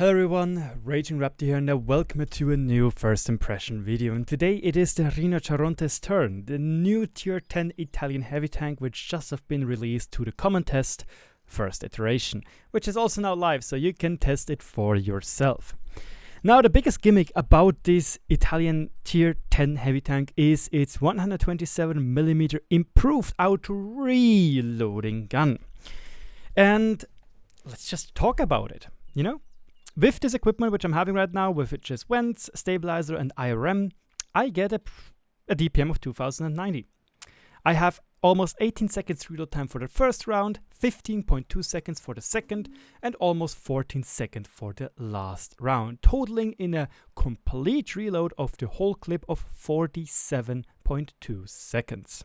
Hello everyone, RagingRaptor here and welcome to a new first impression video. And today it is the Rinocharontes turn, the new tier 10 Italian heavy tank which just have been released to the common test first iteration, which is also now live so you can test it for yourself. Now the biggest gimmick about this Italian tier 10 heavy tank is its 127mm improved auto reloading gun. And let's just talk about it, you know? With this equipment which I'm having right now, with which is vents, stabilizer and IRM, I get a DPM of 2090. I have almost 18 seconds reload time for the first round, 15.2 seconds for the second, and almost 14 seconds for the last round, totaling in a complete reload of the whole clip of 47.2 seconds.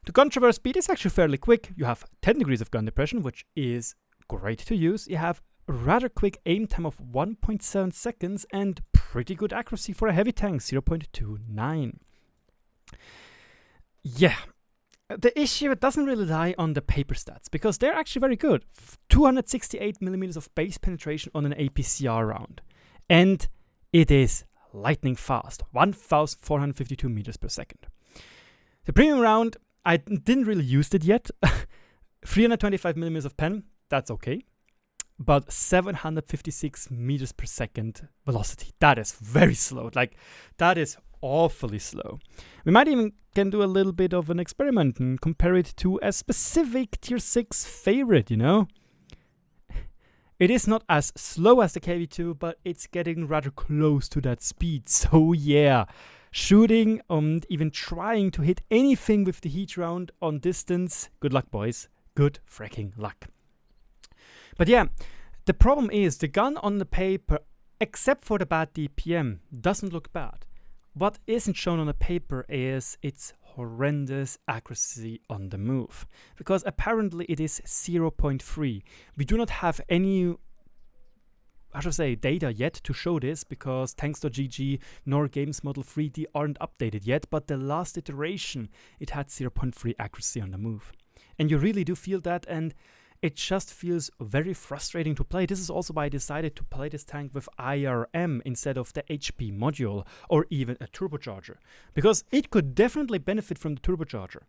The gun traverse speed is actually fairly quick. You have 10 degrees of gun depression, which is great to use. You have rather quick aim time of 1.7 seconds and pretty good accuracy for a heavy tank, 0.29. Yeah, the issue doesn't really lie on the paper stats because they're actually very good. 268mm of base penetration on an APCR round, and it is lightning fast, 1452 meters per second. The premium round, I didn't really use it yet. 325mm of pen, that's okay. But 756 meters per second velocity, that is very slow. Like, that is awfully slow. We might even can do a little bit of an experiment and compare it to a specific tier 6 favorite, you know? It is not as slow as the KV2, but it's getting rather close to that speed. So yeah, shooting and even trying to hit anything with the heat round on distance, good luck boys, good freaking luck. But yeah, the problem is the gun on the paper, except for the bad DPM, doesn't look bad. What isn't shown on the paper is its horrendous accuracy on the move, because apparently it is 0.3. We do not have any, data yet to show this, because Tanks.gg nor Games Model 3D aren't updated yet, but the last iteration, it had 0.3 accuracy on the move. And you really do feel that, and it just feels very frustrating to play. This is also why I decided to play this tank with IRM instead of the HP module or even a turbocharger, because it could definitely benefit from the turbocharger.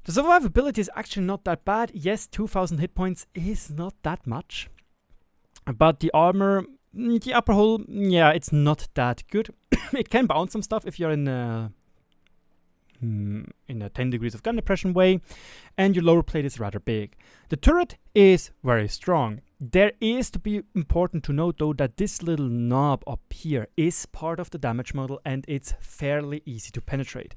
The survivability is actually not that bad. Yes, 2000 hit points is not that much, but the armor, the upper hull, yeah, it's not that good. It can bounce some stuff if you're in a 10 degrees of gun depression way, and your lower plate is rather big. The turret is very strong. There is to be important to note though that this little knob up here is part of the damage model and it's fairly easy to penetrate.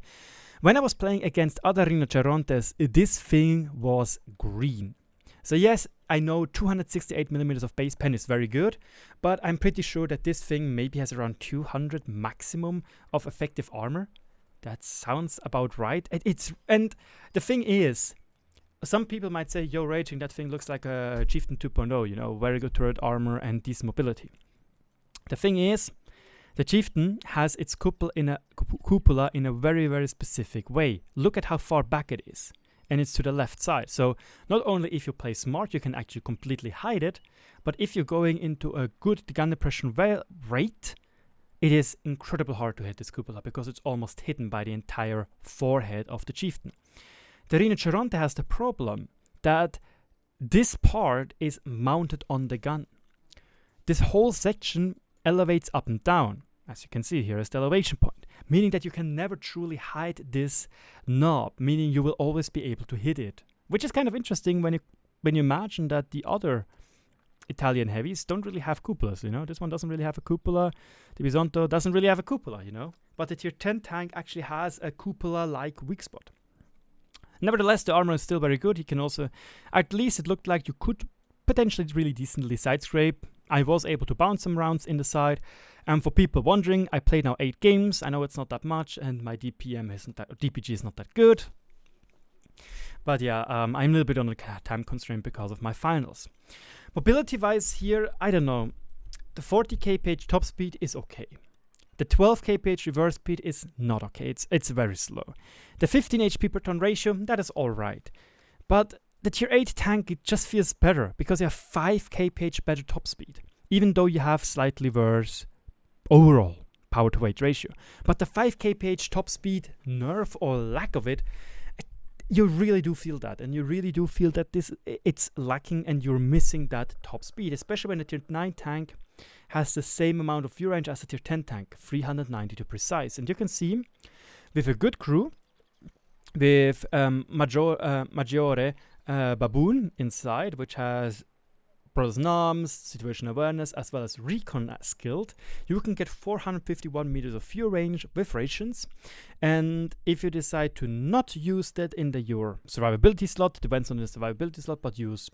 When I was playing against other Rinocharontes, this thing was green. So yes, I know 268mm of base pen is very good, but I'm pretty sure that this thing maybe has around 200 maximum of effective armor. That sounds about right. And the thing is, some people might say, yo, Raging, that thing looks like a Chieftain 2.0, you know, very good turret armor and decent mobility. The thing is, the Chieftain has its cupola in a very, very specific way. Look at how far back it is. And it's to the left side. So not only if you play smart, you can actually completely hide it, but if you're going into a good gun depression rate, it is incredibly hard to hit this cupola because it's almost hidden by the entire forehead of the Chieftain. The Rinoceronte has the problem that this part is mounted on the gun. This whole section elevates up and down. As you can see, here is the elevation point, meaning that you can never truly hide this knob, meaning you will always be able to hit it. Which is kind of interesting when you imagine that the other Italian heavies don't really have cupolas, you know. This one doesn't really have a cupola. The Bisonto doesn't really have a cupola, you know. But the tier 10 tank actually has a cupola-like weak spot. Nevertheless, the armor is still very good. You can also, at least it looked like you could potentially really decently side scrape. I was able to bounce some rounds in the side. And for people wondering, I played now 8 games. I know it's not that much, and my DPG is not that good. But yeah, I'm a little bit on a time constraint because of my finals. Mobility-wise here, I don't know. The 40 kph top speed is okay. The 12 kph reverse speed is not okay. It's very slow. The 15 HP per ton ratio, that is alright. But the tier 8 tank, it just feels better because you have 5 kph better top speed. even though you have slightly worse overall power to weight ratio. But the 5 kph top speed nerf or lack of it, you really do feel that, and you really do feel that it's lacking and you're missing that top speed, especially when the tier 9 tank has the same amount of fuel range as the tier 10 tank, 390 to precise. And you can see with a good crew, with Maggiore Baboon inside, which has Brothers in Arms, situational awareness, as well as recon skilled, you can get 451 meters of fuel range with rations. And if you decide to not use that in your survivability slot, depends on the survivability slot, but use,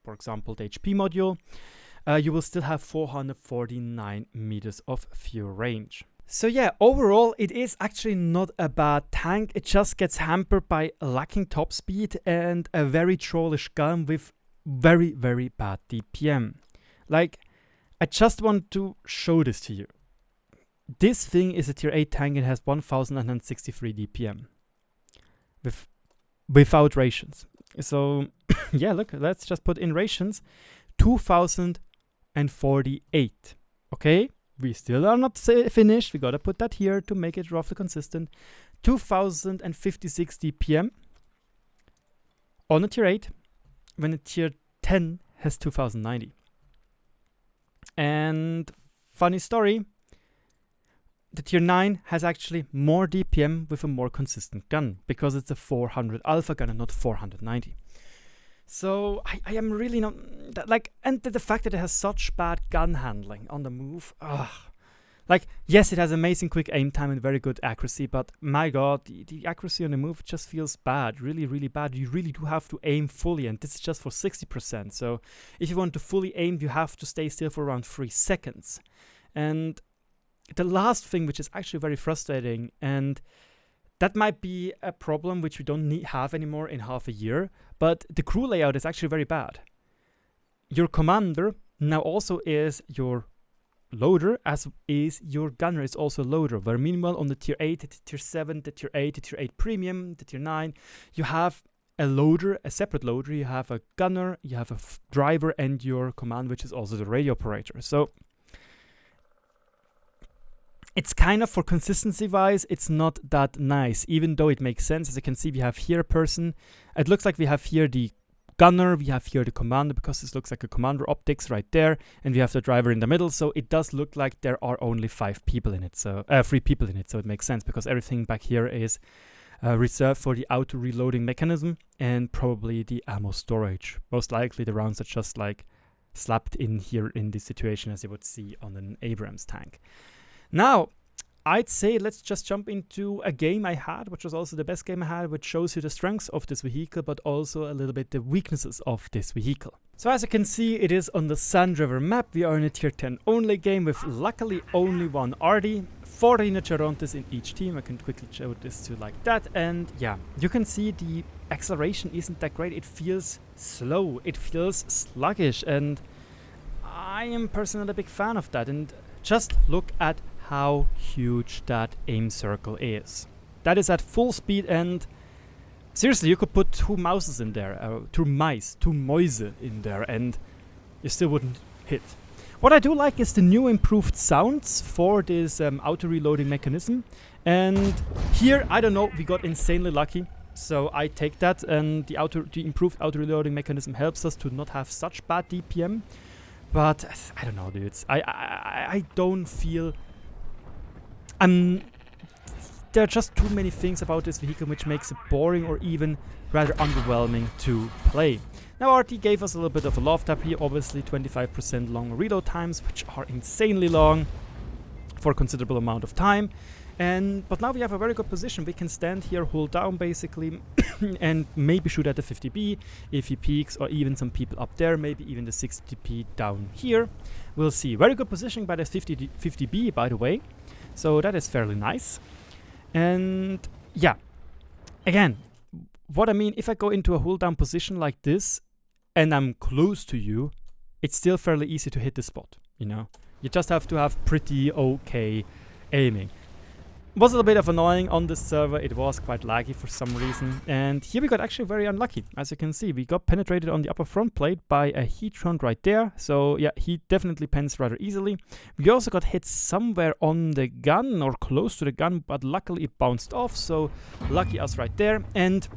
for example, the HP module, you will still have 449 meters of fuel range. So yeah, overall, it is actually not a bad tank. It just gets hampered by lacking top speed and a very trollish gun with very, very bad DPM. Like, I just want to show this to you. This thing is a tier 8 tank. It has 1963 DPM without rations. So yeah, look, let's just put in rations. 2048. Okay, we still are not finished. We gotta put that here to make it roughly consistent. 2056 DPM on a tier 8, when a tier 10 has 2090. And funny story, the tier 9 has actually more DPM with a more consistent gun, because it's a 400 alpha gun and not 490. So I am really not like, and the fact that it has such bad gun handling on the move, like, yes, it has amazing quick aim time and very good accuracy, but my god, the accuracy on the move just feels bad, really, really bad. You really do have to aim fully, and this is just for 60%. So if you want to fully aim, you have to stay still for around 3 seconds. And the last thing, which is actually very frustrating, and that might be a problem which we don't have anymore in half a year, but the crew layout is actually very bad. Your commander now also is your loader, as is your gunner is also loader. Where meanwhile on the tier 8, the tier 7, the tier 8, the tier 8 premium, the tier 9, you have a loader, a separate loader, you have a gunner, you have a driver, and your command, which is also the radio operator. So it's kind of, for consistency wise, it's not that nice, even though it makes sense. As you can see, we have here a person. It looks like we have here the gunner, we have here the commander, because this looks like a commander optics right there, and we have the driver in the middle. So it does look like there are only 5 people in it, so 3 people in it. So it makes sense, because everything back here is reserved for the auto reloading mechanism and probably the ammo storage. Most likely the rounds are just like slapped in here in this situation, as you would see on an Abrams tank. Now, I'd say let's just jump into a game I had, which was also the best game I had, which shows you the strengths of this vehicle, but also a little bit the weaknesses of this vehicle. So as you can see, it is on the Sand River map. We are in a tier 10 only game with luckily only 1 RD, 4 Rinocharontes in each team. I can quickly show this to like that. And yeah, you can see the acceleration isn't that great. It feels slow, it feels sluggish, and I am personally a big fan of that. And just look at how huge that aim circle is. That is at full speed, and seriously, you could put 2 mouses in there, 2 Mäuse in there, and you still wouldn't hit. What I do like is the new improved sounds for this auto reloading mechanism. And here, I don't know, we got insanely lucky, so I take that, and the improved auto reloading mechanism helps us to not have such bad DPM. But I don't know, dudes. I don't feel. There are just too many things about this vehicle which makes it boring or even rather underwhelming to play. Now, RT gave us a little bit of a love tap here. Obviously, 25% long reload times, which are insanely long for a considerable amount of time. But now we have a very good position. We can stand here, hold down basically, and maybe shoot at the 50B if he peeks, or even some people up there, maybe even the 60p down here. We'll see. Very good positioning by the 50B, by the way. So that is fairly nice. And yeah, again, what I mean, if I go into a hold down position like this and I'm close to you, it's still fairly easy to hit the spot, you know? You just have to have pretty okay aiming. Was a little bit of annoying on this server. It was quite laggy for some reason. And here we got actually very unlucky. As you can see, we got penetrated on the upper front plate by a heat shunt right there. So yeah, he definitely pens rather easily. We also got hit somewhere on the gun or close to the gun, but luckily it bounced off. So lucky us right there. And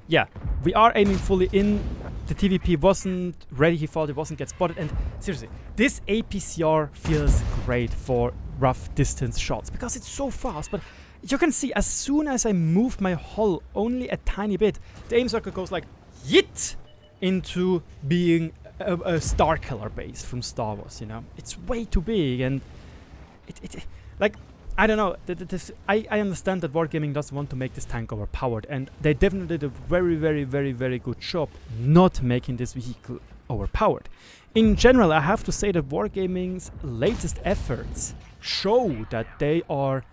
yeah, we are aiming fully in. The TVP wasn't ready. He thought it wasn't get spotted. And seriously, this APCR feels great for rough distance shots because it's so fast. But you can see as soon as I move my hull only a tiny bit, the aim circle goes like yit into being a Star Killer base from Star Wars. You know, it's way too big, and it like. I don't know, I understand that Wargaming doesn't want to make this tank overpowered, and they definitely did a very good job not making this vehicle overpowered. In general, I have to say that Wargaming's latest efforts show that they are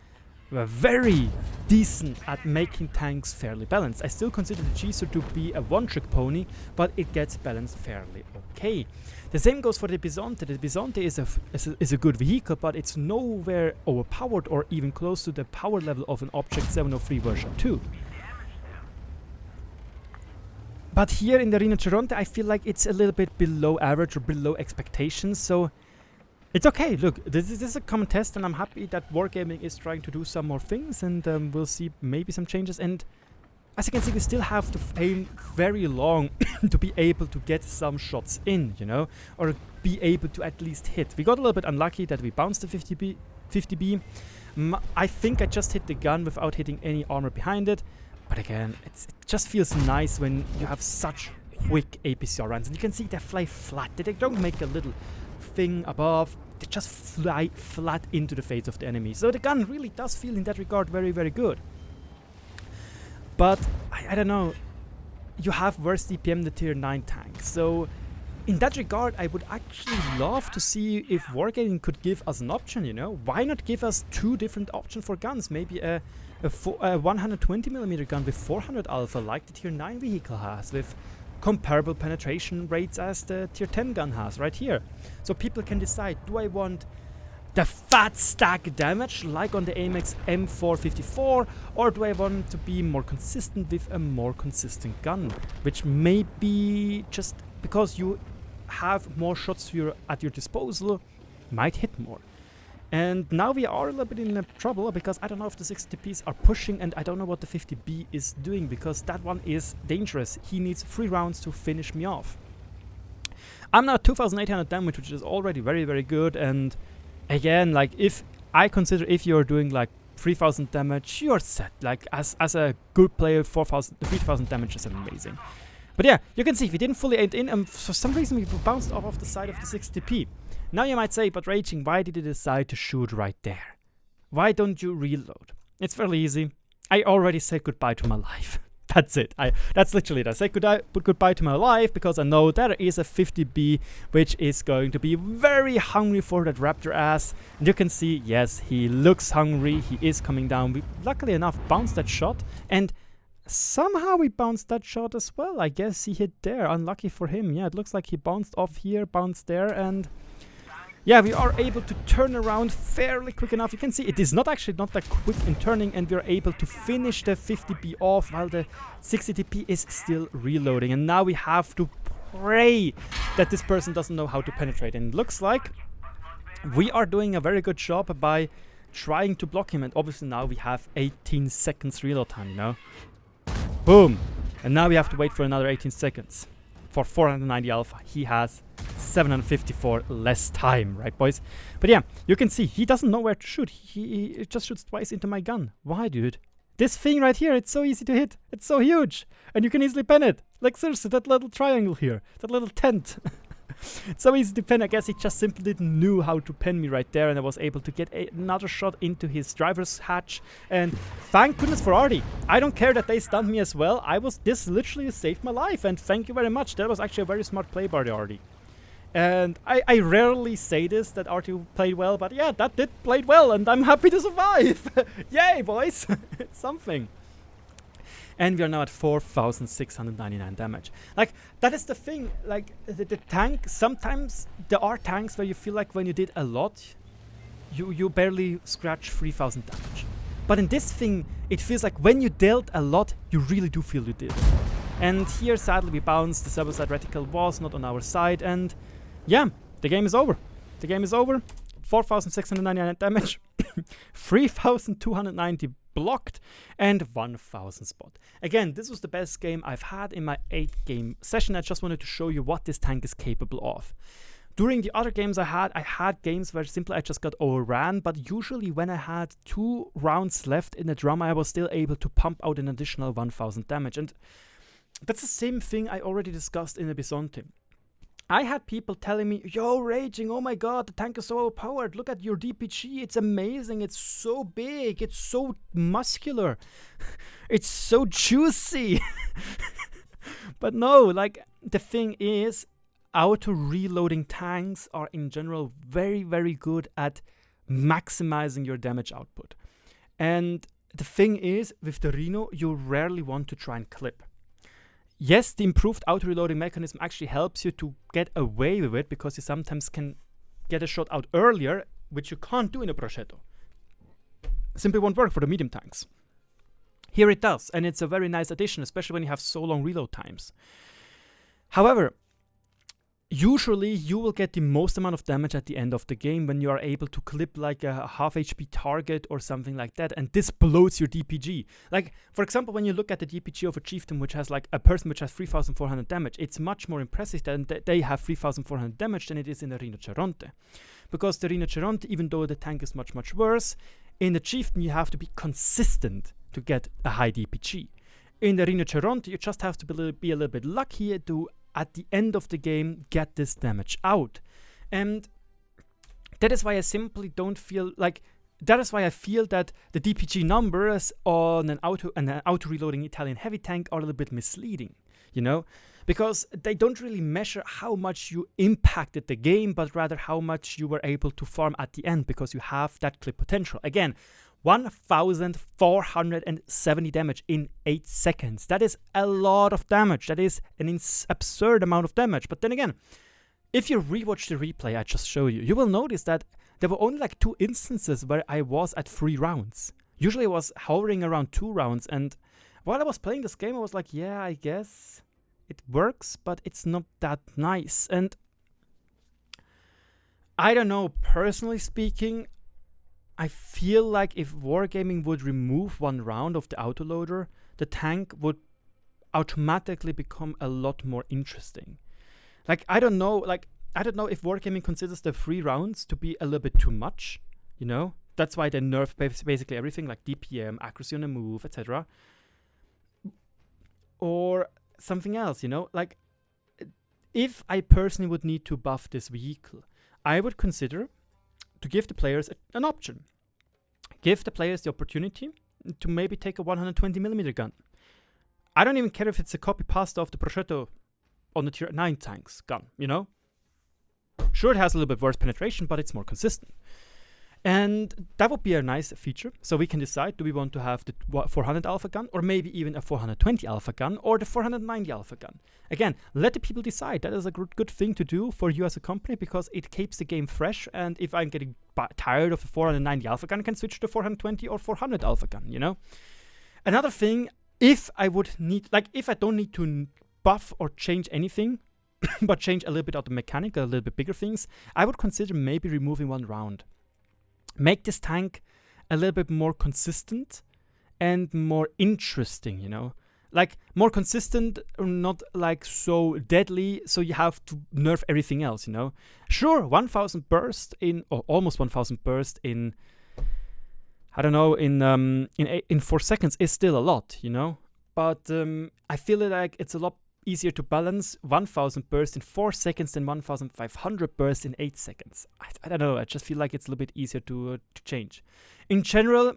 very decent at making tanks fairly balanced. I still consider the G-Suit to be a one-trick pony, but it gets balanced fairly okay. The same goes for the Bisonte. The Bisonte is a good vehicle, but it's nowhere overpowered or even close to the power level of an Object 703 version 2. But here in the Rinoceronte, I feel like it's a little bit below average or below expectations, so it's okay. Look, this is a common test, and I'm happy that Wargaming is trying to do some more things, and we'll see maybe some changes. And as you can see, we still have to aim very long to be able to get some shots in, you know, or be able to at least hit. We got a little bit unlucky that we bounced the 50B. I think I just hit the gun without hitting any armor behind it. But again, it just feels nice when you have such quick APCR runs. And you can see they fly flat. They don't make a little thing above. They just fly flat into the face of the enemy. So the gun really does feel in that regard very good. But I don't know, you have worse DPM the tier 9 tank. So in that regard, I would actually love to see if Wargaming could give us an option, you know. Why not give us two different options for guns? Maybe a 120mm gun with 400 alpha like the tier 9 vehicle has, with comparable penetration rates as the tier 10 gun has right here. So people can decide, do I want the fat stack damage like on the AMX M454, or do I want to be more consistent with a more consistent gun, which may be just because you have more shots at your disposal might hit more. And now we are a little bit in trouble because I don't know if the 60Ps are pushing, and I don't know what the 50B is doing, because that one is dangerous. He needs 3 rounds to finish me off. I'm now at 2,800 damage, which is already very good. And again, like, if I consider if you're doing like 3,000 damage, you're set. Like as a good player, 3,000 damage is amazing. But yeah, you can see we didn't fully aim in, and for some reason we bounced off the side of the 60P. Now you might say, but Raging, why did you decide to shoot right there? Why don't you reload? It's fairly easy. I already said goodbye to my life. That's it. That's literally it. I said goodbye to my life because I know there is a 50B which is going to be very hungry for that Raptor ass. And you can see, yes, he looks hungry. He is coming down. We luckily enough bounced that shot, and somehow we bounced that shot as well. I guess he hit there. Unlucky for him. Yeah, it looks like he bounced off here, bounced there, and yeah, we are able to turn around fairly quick enough. You can see it is not that quick in turning, and we are able to finish the 50B off while the 60TP is still reloading. And now we have to pray that this person doesn't know how to penetrate. And it looks like we are doing a very good job by trying to block him. And obviously now we have 18 seconds reload time, you know. Boom! And now we have to wait for another 18 seconds. For 490 alpha, he has 754 less time, right, boys? But yeah, you can see he doesn't know where to shoot. He just shoots twice into my gun. Why, dude? This thing right here, it's so easy to hit. It's so huge, and you can easily pen it. Like seriously, that little triangle here, that little tent. It's so easy to pen. I guess he just simply didn't know how to pen me right there, and I was able to get another shot into his driver's hatch. And thank goodness for Artie. I don't care that they stunned me as well. This literally saved my life, and thank you very much. That was actually a very smart play by the Artie. And I rarely say this, that Artie played well, but yeah, that did played well, and I'm happy to survive. Yay, boys! It's something. And we are now at 4,699 damage. Like, that is the thing. Like, the tank, sometimes there are tanks where you feel like when you did a lot, you barely scratch 3000 damage. But in this thing, it feels like when you dealt a lot, you really do feel you did. And here, sadly, we bounced. The server side reticle was not on our side, and yeah, the game is over. The game is over. 4,699 damage, 3,290 blocked, and 1,000 spot. Again, this was the best game I've had in my 8-game session. I just wanted to show you what this tank is capable of. During the other games I had games where simply I just got overran, but usually when I had 2 rounds left in the drum, I was still able to pump out an additional 1,000 damage. And that's the same thing I already discussed in the Bisonte. I had people telling me, yo, Raging, oh my god, the tank is so overpowered. Look at your DPG, it's amazing, it's so big, it's so muscular, it's so juicy. But no, like, the thing is, auto-reloading tanks are in general very, very good at maximizing your damage output. And the thing is, with the Rhino, you rarely want to try and clip. Yes, the improved auto-reloading mechanism actually helps you to get away with it, because you sometimes can get a shot out earlier, which you can't do in a Prosciutto. Simply won't work for the medium tanks. Here it does, and it's a very nice addition, especially when you have so long reload times. However, usually you will get the most amount of damage at the end of the game when you are able to clip like a half HP target or something like that, and this bloats your DPG. Like, for example, when you look at the DPG of a chieftain which has like a person which has 3,400 damage, it's much more impressive that they have 3,400 damage than it is in the Rinoceronte. Because the Rinoceronte, even though the tank is much, much worse, in the chieftain you have to be consistent to get a high DPG. In the Rinoceronte, you just have to be a little bit lucky to, at the end of the game, get this damage out. And that is why I simply don't feel like, that is why I feel that the DPG numbers on an auto-reloading Italian heavy tank are a little bit misleading, you know? Because they don't really measure how much you impacted the game, but rather how much you were able to farm at the end, because you have that clip potential. Again, 1,470 damage in 8 seconds. That is a lot of damage. That is an absurd amount of damage. But then again, if you rewatch the replay I just showed you, you will notice that there were only like 2 instances where I was at 3 rounds. Usually I was hovering around 2 rounds, and while I was playing this game, I was like, yeah, I guess it works, but it's not that nice. And I don't know, personally speaking, I feel like if Wargaming would remove 1 round of the autoloader, the tank would automatically become a lot more interesting. Like, I don't know if Wargaming considers the 3 rounds to be a little bit too much, you know? That's why they nerf basically everything, like DPM, accuracy on the move, etc. Or something else, you know? Like, if I personally would need to buff this vehicle, I would consider to give the players an option. Give the players the opportunity to maybe take a 120mm gun. I don't even care if it's a copy-pasta of the Prosciutto on the tier 9 tanks gun, you know? Sure, it has a little bit worse penetration, but it's more consistent. And that would be a nice feature. So we can decide, do we want to have the 400 alpha gun, or maybe even a 420 alpha gun, or the 490 alpha gun. Again, let the people decide. That is a good thing to do for you as a company, because it keeps the game fresh. And if I'm getting tired of the 490 alpha gun, I can switch to 420 or 400 alpha gun, you know? Another thing, if I don't need to buff or change anything, but change a little bit of the mechanic, a little bit bigger things, I would consider maybe removing 1 round. Make this tank a little bit more consistent and more interesting, you know? Like, more consistent, not like so deadly, so you have to nerf everything else, you know? Sure, 1,000 burst or almost 1,000 burst in, I don't know, in 4 seconds is still a lot, you know? But I feel like it's a lot easier to balance 1,000 burst in 4 seconds than 1,500 burst in 8 seconds. I don't know, I just feel like it's a little bit easier to change. In general,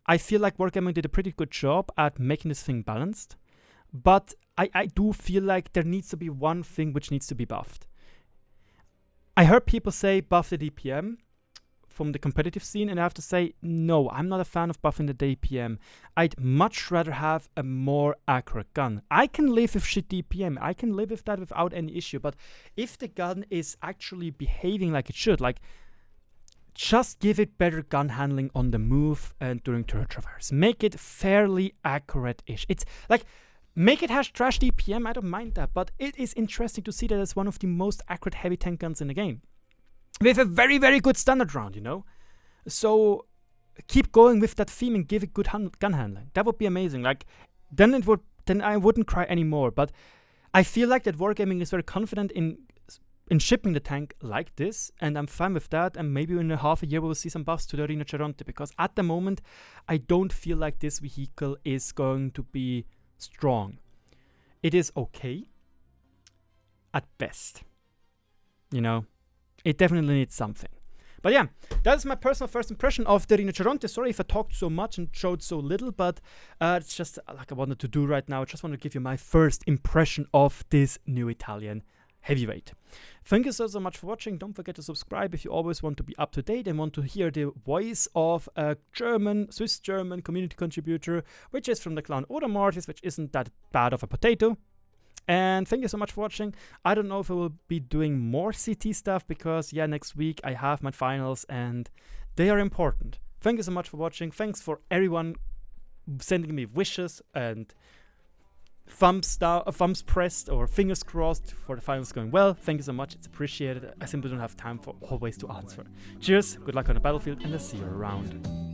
I feel like Wargaming did a pretty good job at making this thing balanced, but I do feel like there needs to be one thing which needs to be buffed. I heard people say buff the DPM from the competitive scene, and I have to say, no, I'm not a fan of buffing the DPM. I'd much rather have a more accurate gun. I can live with shit DPM. I can live with that without any issue. But if the gun is actually behaving like it should, like just give it better gun handling on the move and during turret traverse. Make it fairly accurate-ish. It's like, make it hash trash DPM, I don't mind that, but it is interesting to see that it's one of the most accurate heavy tank guns in the game. With a very, very good standard round, you know? So keep going with that theme and give it good gun handling. That would be amazing. Like, then I wouldn't cry anymore. But I feel like that Wargaming is very confident in shipping the tank like this, and I'm fine with that. And maybe in a half a year we'll see some buffs to the Rinoceronte, because at the moment I don't feel like this vehicle is going to be strong. It is okay at best. You know, it definitely needs something. But yeah, that's my personal first impression of the Rinoceronte. Sorry if I talked so much and showed so little, but it's just like I wanted to do right now. I just want to give you my first impression of this new Italian heavyweight. Thank you so much for watching. Don't forget to subscribe if you always want to be up to date and want to hear the voice of a Swiss-German community contributor, which is from the clan Odermartis, which isn't that bad of a potato. And thank you so much for watching. I don't know if I will be doing more CT stuff, because yeah, next week I have my finals and they are important. Thank you so much for watching. Thanks for everyone sending me wishes and thumbs pressed or fingers crossed for the finals going well. Thank you so much. It's appreciated. I simply don't have time for always to answer. Cheers, good luck on the battlefield, and I'll see you around.